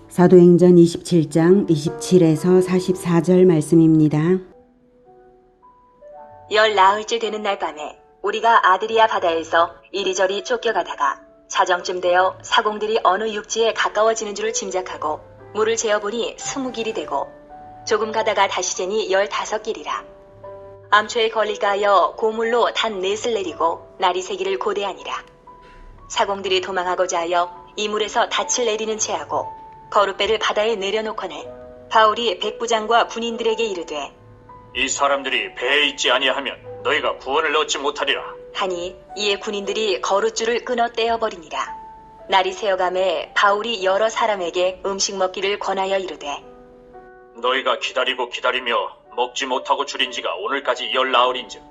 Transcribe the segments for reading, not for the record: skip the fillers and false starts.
사도행전 27장 27에서 44절 말씀입니다. 열 나흘째 되는 날 밤에 우리가 아드리아 바다에서 이리저리 쫓겨가다가 자정쯤 되어 사공들이 어느 육지에 가까워지는 줄을 짐작하고 물을 재어보니 20길이 되고 조금 가다가 다시 재니 15길이라. 암초에 걸릴까 하여 고물로 단 넷을 내리고 날이 새기를 고대하니라. 사공들이 도망하고자 하여 이 물에서 닻을 내리는 채하고 거룻배를 바다에 내려놓거늘 바울이 백부장과 군인들에게 이르되 이 사람들이 배에 있지 아니하면 너희가 구원을 얻지 못하리라 하니 이에 군인들이 거룻줄을 끊어 떼어버리니라. 날이 새어가매 바울이 여러 사람에게 음식 먹기를 권하여 이르되 너희가 기다리고 기다리며 먹지 못하고 줄인 지가 오늘까지 열 나흘인즉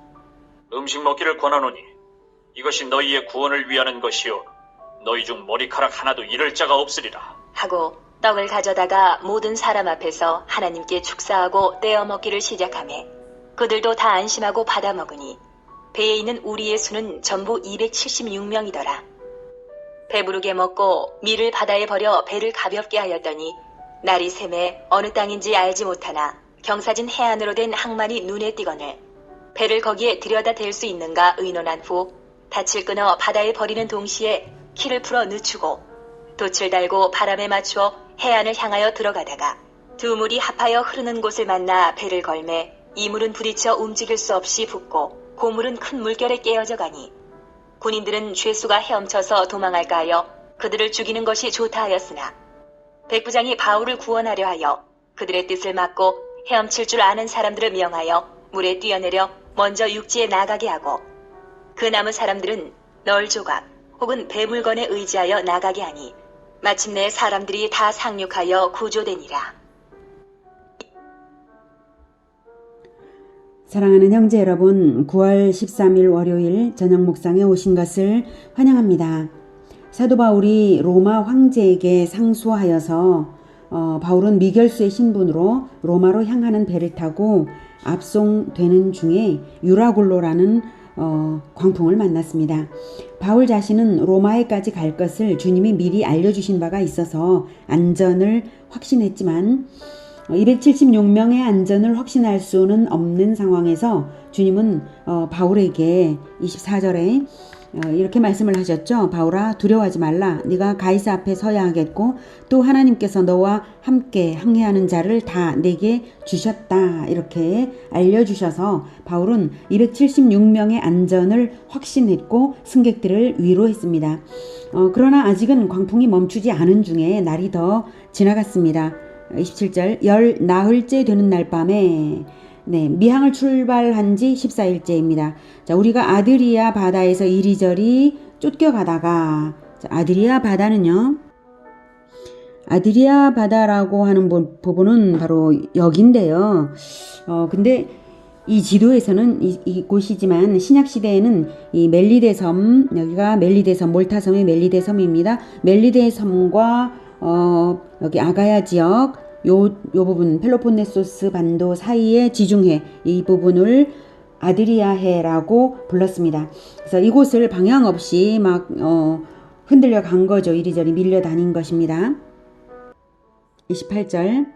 음식 먹기를 권하노니 이것이 너희의 구원을 위하는 것이요 너희 중 머리카락 하나도 잃을 자가 없으리라 하고 떡을 가져다가 모든 사람 앞에서 하나님께 축사하고 떼어 먹기를 시작하매 그들도 다 안심하고 받아 먹으니 배에 있는 우리의 수는 전부 276명이더라. 배부르게 먹고 밀을 바다에 버려 배를 가볍게 하였더니 날이 새매 어느 땅인지 알지 못하나 경사진 해안으로 된 항만이 눈에 띄거늘 배를 거기에 들여다 댈 수 있는가 의논한 후 닻을 끊어 바다에 버리는 동시에 키를 풀어 늦추고 돛을 달고 바람에 맞추어 해안을 향하여 들어가다가 두 물이 합하여 흐르는 곳을 만나 배를 걸매 이 물은 부딪혀 움직일 수 없이 붓고 고물은 큰 물결에 깨어져 가니 군인들은 죄수가 헤엄쳐서 도망할까 하여 그들을 죽이는 것이 좋다 하였으나 백부장이 바울을 구원하려 하여 그들의 뜻을 막고 헤엄칠 줄 아는 사람들을 명하여 물에 뛰어내려 먼저 육지에 나가게 하고 그 남은 사람들은 널 조각 혹은 배물건에 의지하여 나가게 하니 마침내 사람들이 다 상륙하여 구조되니라. 사랑하는 형제 여러분, 9월 13일 월요일 저녁 묵상에 오신 것을 환영합니다. 사도 바울이 로마 황제에게 상소하여서 바울은 미결수의 신분으로 로마로 향하는 배를 타고 압송되는 중에 유라굴로라는 광풍을 만났습니다. 바울 자신은 로마에까지 갈 것을 주님이 미리 알려주신 바가 있어서 안전을 확신했지만 276명의 안전을 확신할 수는 없는 상황에서 주님은 바울에게 24절에 이렇게 말씀을 하셨죠. 바울아, 두려워하지 말라. 네가 가이사 앞에 서야 하겠고 또 하나님께서 너와 함께 항해하는 자를 다 내게 주셨다. 이렇게 알려주셔서 바울은 276명의 안전을 확신했고 승객들을 위로했습니다. 그러나 아직은 광풍이 멈추지 않은 중에 날이 더 지나갔습니다. 27절 열 나흘째 되는 날 밤에 미항을 출발한 지 14일째입니다. 자, 우리가 아드리아 바다에서 이리저리 쫓겨가다가 아드리아 바다는요. 아드리아 바다라고 하는 부분은 바로 여기인데요. 근데 이 지도에서는 이곳이지만 신약 시대에는 이 멜리데 섬, 여기가 멜리데 섬, 몰타 섬의 멜리데 섬입니다. 멜리데 섬과 여기 아가야 지역 요 부분 펠로폰네소스 반도 사이의 지중해 이 부분을 아드리아해라고 불렀습니다. 그래서 이곳을 방향 없이 막 흔들려 간 거죠. 이리저리 밀려 다닌 것입니다. 28절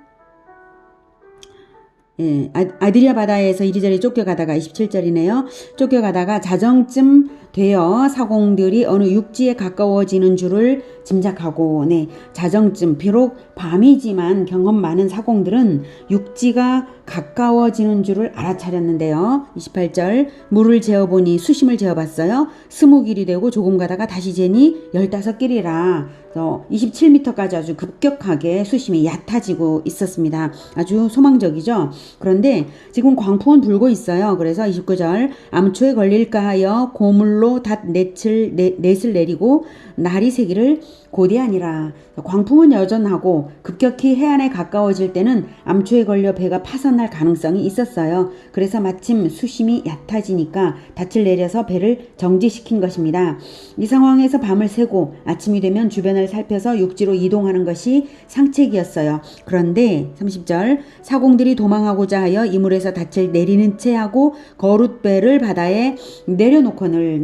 아드리아 바다에서 이리저리 쫓겨가다가 27절이네요. 쫓겨가다가 자정쯤 되어 사공들이 어느 육지에 가까워지는 줄을 짐작하고 자정쯤 비록 밤이지만 경험 많은 사공들은 육지가 가까워지는 줄을 알아차렸는데요. 28절 물을 재어보니 수심을 재어봤어요. 20길이 되고 조금 가다가 다시 재니 15길이라 27m까지 아주 급격하게 수심이 얕아지고 있었습니다. 아주 소망적이죠. 그런데 지금 광풍은 불고 있어요. 그래서 29절 암초에 걸릴까 하여 고물로 넷을 내리고 날이 새기를 고대하니라. 광풍은 여전하고 급격히 해안에 가까워질 때는 암초에 걸려 배가 파선할 가능성이 있었어요. 그래서 마침 수심이 얕아지니까 닻을 내려서 배를 정지시킨 것입니다. 이 상황에서 밤을 새고 아침이 되면 주변을 살펴서 육지로 이동하는 것이 상책이었어요. 그런데 30절 사공들이 도망하고자 하여 이물에서 닻을 내리는 채 하고 거룻배를 바다에 내려놓거늘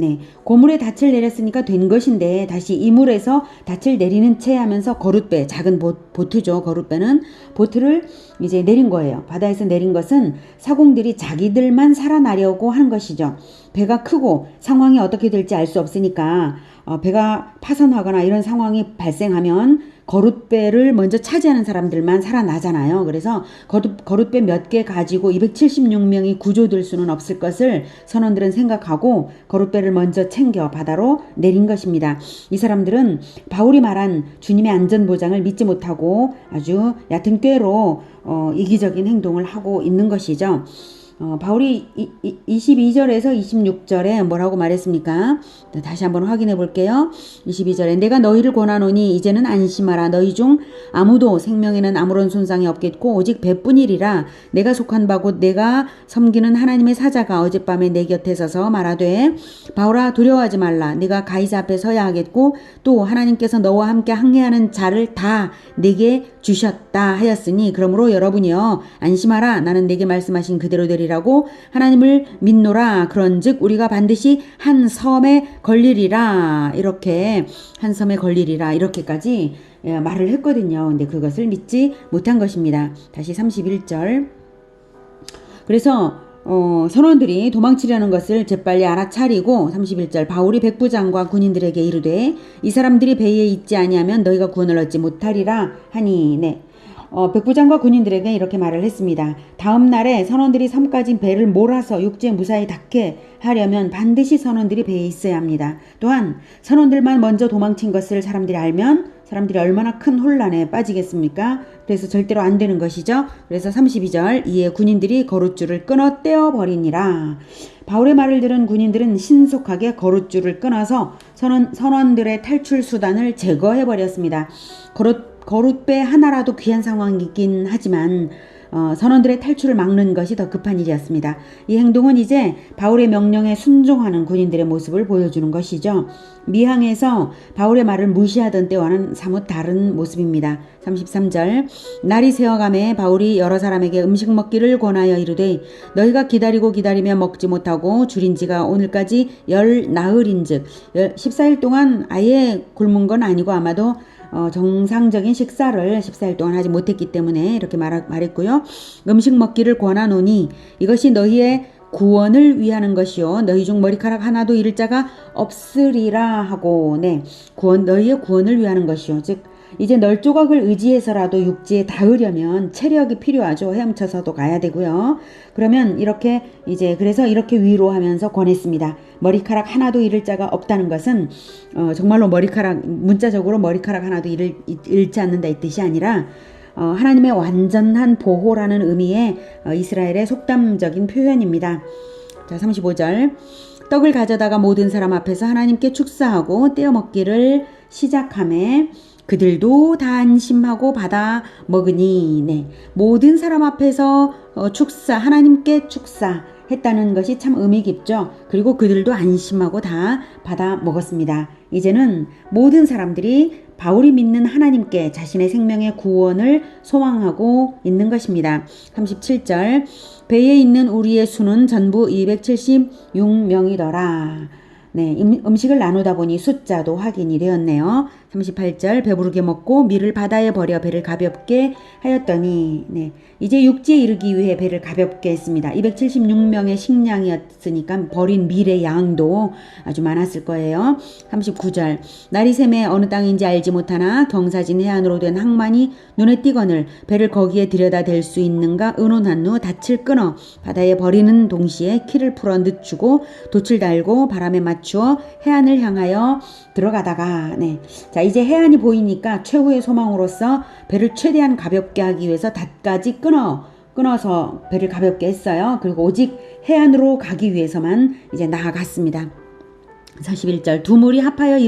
고물에 닻을 내렸으니까 된 것인데 다시 이물에서 닻을 내리는 채 하면서 거룻배, 작은 보트죠. 거룻배는 보트를 이제 내린 거예요. 바다에서 내린 것은 사공들이 자기들만 살아나려고 하는 것이죠. 배가 크고 상황이 어떻게 될지 알 수 없으니까 배가 파손하거나 이런 상황이 발생하면 거룻배를 먼저 차지하는 사람들만 살아나잖아요. 그래서 거룻배 몇 개 가지고 276명이 구조될 수는 없을 것을 선원들은 생각하고 거룻배를 먼저 챙겨 바다로 내린 것입니다. 이 사람들은 바울이 말한 주님의 안전보장을 믿지 못하고 아주 얕은 꾀로 이기적인 행동을 하고 있는 것이죠. 바울이 22절에서 26절에 뭐라고 말했습니까? 다시 한번 확인해 볼게요. 22절에 내가 너희를 권하노니 이제는 안심하라. 너희 중 아무도 생명에는 아무런 손상이 없겠고 오직 배뿐이리라. 내가 속한 바 곧 내가 섬기는 하나님의 사자가 어젯밤에 내 곁에 서서 말하되 바울아 두려워하지 말라. 네가 가이사 앞에 서야 하겠고 또 하나님께서 너와 함께 항해하는 자를 다 내게 주셨다 하였으니 그러므로 여러분이여 안심하라. 나는 내게 말씀하신 그대로 되리라고 하나님을 믿노라. 그런즉 우리가 반드시 한 섬에 걸리리라. 이렇게 한 섬에 걸리리라. 이렇게까지 말을 했거든요. 근데 그것을 믿지 못한 것입니다. 다시 31절. 그래서 선원들이 도망치려는 것을 재빨리 알아차리고 31절 바울이 백부장과 군인들에게 이르되 이 사람들이 배에 있지 아니하면 너희가 구원을 얻지 못하리라 하니 네. 백부장과 군인들에게 이렇게 말을 했습니다. 다음 날에 선원들이 섬까지 배를 몰아서 육지에 무사히 닿게 하려면 반드시 선원들이 배에 있어야 합니다. 또한 선원들만 먼저 도망친 것을 사람들이 알면 사람들이 얼마나 큰 혼란에 빠지겠습니까? 그래서 절대로 안 되는 것이죠. 그래서 32절 이에 군인들이 거룻줄을 끊어 떼어버리니라. 바울의 말을 들은 군인들은 신속하게 거룻줄을 끊어서 선원들의 탈출 수단을 제거해버렸습니다. 거룻배 하나라도 귀한 상황이긴 하지만 선원들의 탈출을 막는 것이 더 급한 일이었습니다. 이 행동은 이제 바울의 명령에 순종하는 군인들의 모습을 보여주는 것이죠. 미항에서 바울의 말을 무시하던 때와는 사뭇 다른 모습입니다. 33절 날이 새어가매 바울이 여러 사람에게 음식 먹기를 권하여 이르되 너희가 기다리며 먹지 못하고 줄인 지가 오늘까지 10나흘인즉 14일 동안 아예 굶은 건 아니고 아마도 정상적인 식사를 14일 동안 하지 못했기 때문에 이렇게 말했고요. 음식 먹기를 권하노니 이것이 너희의 구원을 위하는 것이요 너희 중 머리카락 하나도 잃을 자가 없으리라 하고 네 너희의 구원을 위하는 것이요 즉 이제 널 조각을 의지해서라도 육지에 닿으려면 체력이 필요하죠. 헤엄쳐서도 가야 되고요. 그러면 그래서 이렇게 위로하면서 권했습니다. 머리카락 하나도 잃을 자가 없다는 것은 정말로 문자적으로 머리카락 하나도 잃지 않는다 이 뜻이 아니라 하나님의 완전한 보호라는 의미의 이스라엘의 속담적인 표현입니다. 자, 35절 떡을 가져다가 모든 사람 앞에서 하나님께 축사하고 떼어 먹기를 시작하매 그들도 다 안심하고 받아 먹으니 네. 모든 사람 앞에서 하나님께 축사했다는 것이 참 의미 깊죠. 그리고 그들도 안심하고 다 받아 먹었습니다. 이제는 모든 사람들이 바울이 믿는 하나님께 자신의 생명의 구원을 소망하고 있는 것입니다. 37절 배에 있는 우리의 수는 전부 276명이더라. 네, 음식을 나누다 보니 숫자도 확인이 되었네요. 38절 배부르게 먹고 밀을 바다에 버려 배를 가볍게 하였더니 네, 이제 육지에 이르기 위해 배를 가볍게 했습니다. 276명의 식량이었으니까 버린 밀의 양도 아주 많았을 거예요. 39절 날이 새매 어느 땅인지 알지 못하나 경사진 해안으로 된 항만이 눈에 띄거늘 배를 거기에 들여다 댈 수 있는가 의논한 후 닻을 끊어 바다에 버리는 동시에 키를 풀어 늦추고 돛을 달고 바람에 맞추어 해안을 향하여 들어가다가 네. 자 이제 해안이 보이니까 최후의 소망으로서 배를 최대한 가볍게 하기 위해서 닷까지 끊어서 배를 가볍게 했어요. 그리고 오직 해안으로 가기 위해서만 이제 나아갔습니다. 41절 두 물이 합하여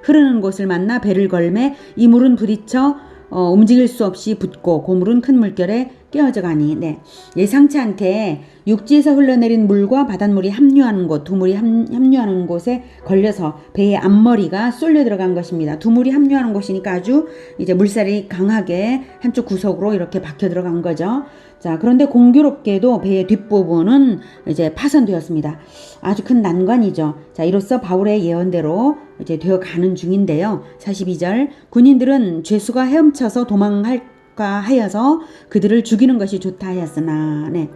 흐르는 곳을 만나 배를 걸매 이 물은 부딪혀 움직일 수 없이 붙고 고물은 큰 물결에 깨어져 가니 네. 예상치 않게 육지에서 흘러내린 물과 바닷물이 합류하는 곳, 두 물이 합류하는 곳에 걸려서 배의 앞머리가 쏠려 들어간 것입니다. 두 물이 합류하는 곳이니까 아주 이제 물살이 강하게 한쪽 구석으로 이렇게 박혀 들어간 거죠. 자, 그런데 공교롭게도 배의 뒷부분은 이제 파손되었습니다. 아주 큰 난관이죠. 자, 이로써 바울의 예언대로 이제 되어 가는 중인데요. 42절 군인들은 죄수가 헤엄쳐서 도망할까 하여서 그들을 죽이는 것이 좋다 하였으나 네.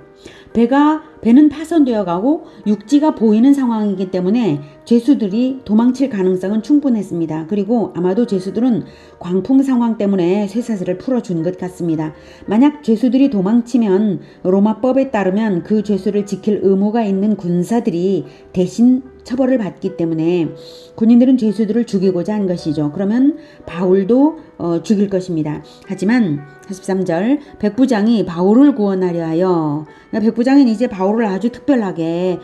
배는 파손되어 가고 육지가 보이는 상황이기 때문에 죄수들이 도망칠 가능성은 충분했습니다. 그리고 아마도 죄수들은 광풍 상황 때문에 쇠사슬을 풀어준 것 같습니다. 만약 죄수들이 도망치면 로마법에 따르면 그 죄수를 지킬 의무가 있는 군사들이 대신 처벌을 받기 때문에 군인들은 죄수들을 죽이고자 한 것이죠. 그러면 바울도 죽일 것입니다. 하지만 43절 백부장이 바울을 구원하려 하여 백부장은 이제 바울을 아주 특별하게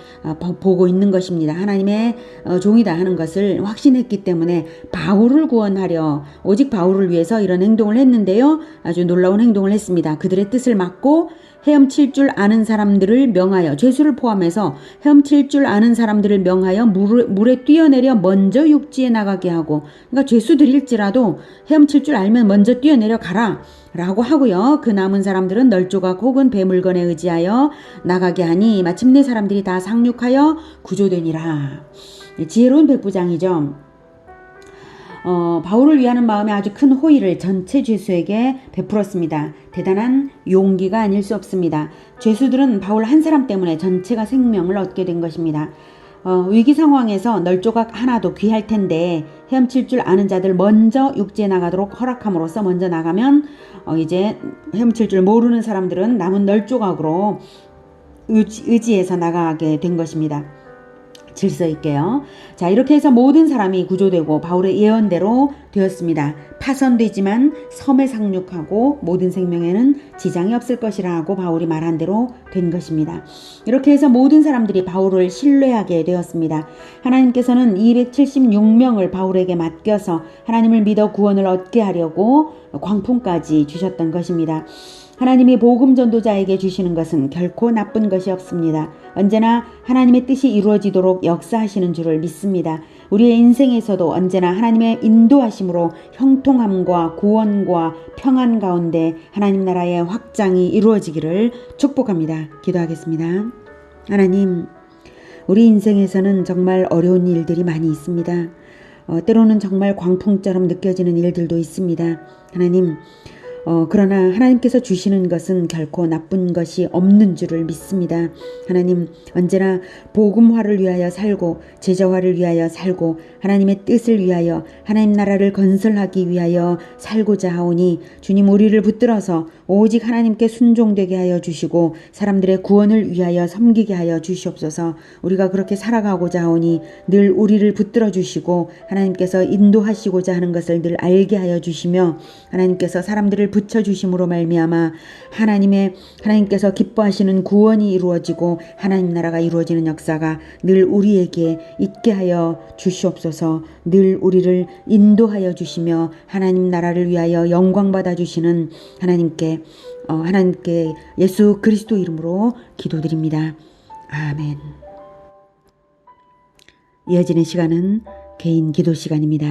보고 있는 것입니다. 하나님의 종이다 하는 것을 확신했기 때문에 바울을 구원하려 오직 바울을 위해서 이런 행동을 했는데요. 아주 놀라운 행동을 했습니다. 그들의 뜻을 막고 헤엄칠 줄 아는 사람들을 명하여 죄수를 포함해서 헤엄칠 줄 아는 사람들을 명하여 물에 뛰어내려 먼저 육지에 나가게 하고 그러니까 죄수들일지라도 헤엄칠 줄 알면 먼저 뛰어내려 가라 라고 하고요. 그 남은 사람들은 널조각 혹은 배물건에 의지하여 나가게 하니 마침내 사람들이 다 상륙하여 구조되니라. 지혜로운 백부장이죠. 바울을 위하는 마음에 아주 큰 호의를 전체 죄수에게 베풀었습니다. 대단한 용기가 아닐 수 없습니다. 죄수들은 바울 한 사람 때문에 전체가 생명을 얻게 된 것입니다. 위기 상황에서 널조각 하나도 귀할 텐데 헤엄칠 줄 아는 자들 먼저 육지에 나가도록 허락함으로써 먼저 나가면 이제 헤엄칠 줄 모르는 사람들은 남은 널조각으로 의지해서 나가게 된 것입니다. 질서 있게요. 자, 이렇게 해서 모든 사람이 구조되고 바울의 예언대로 되었습니다. 파손되지만 섬에 상륙하고 모든 생명에는 지장이 없을 것이라고 바울이 말한 대로 된 것입니다. 이렇게 해서 모든 사람들이 바울을 신뢰하게 되었습니다. 하나님께서는 276명을 바울에게 맡겨서 하나님을 믿어 구원을 얻게 하려고 광풍까지 주셨던 것입니다. 하나님이 복음 전도자에게 주시는 것은 결코 나쁜 것이 없습니다. 언제나 하나님의 뜻이 이루어지도록 역사하시는 줄을 믿습니다. 우리의 인생에서도 언제나 하나님의 인도하심으로 형통함과 구원과 평안 가운데 하나님 나라의 확장이 이루어지기를 축복합니다. 기도하겠습니다. 하나님, 우리 인생에서는 정말 어려운 일들이 많이 있습니다. 때로는 정말 광풍처럼 느껴지는 일들도 있습니다. 하나님, 그러나 하나님께서 주시는 것은 결코 나쁜 것이 없는 줄을 믿습니다. 하나님, 언제나 복음화를 위하여 살고 제자화를 위하여 살고 하나님의 뜻을 위하여 하나님 나라를 건설하기 위하여 살고자 하오니 주님, 우리를 붙들어서 오직 하나님께 순종되게 하여 주시고 사람들의 구원을 위하여 섬기게 하여 주시옵소서. 우리가 그렇게 살아가고자 하오니 늘 우리를 붙들어 주시고 하나님께서 인도하시고자 하는 것을 늘 알게 하여 주시며 하나님께서 사람들을 붙여주심으로 말미암아 하나님께서 기뻐하시는 구원이 이루어지고 하나님 나라가 이루어지는 역사가 늘 우리에게 있게 하여 주시옵소서. 늘 우리를 인도하여 주시며 하나님 나라를 위하여 영광 받아 주시는 하나님께 예수 그리스도 이름으로 기도드립니다. 아멘. 이어지는 시간은 개인 기도 시간입니다.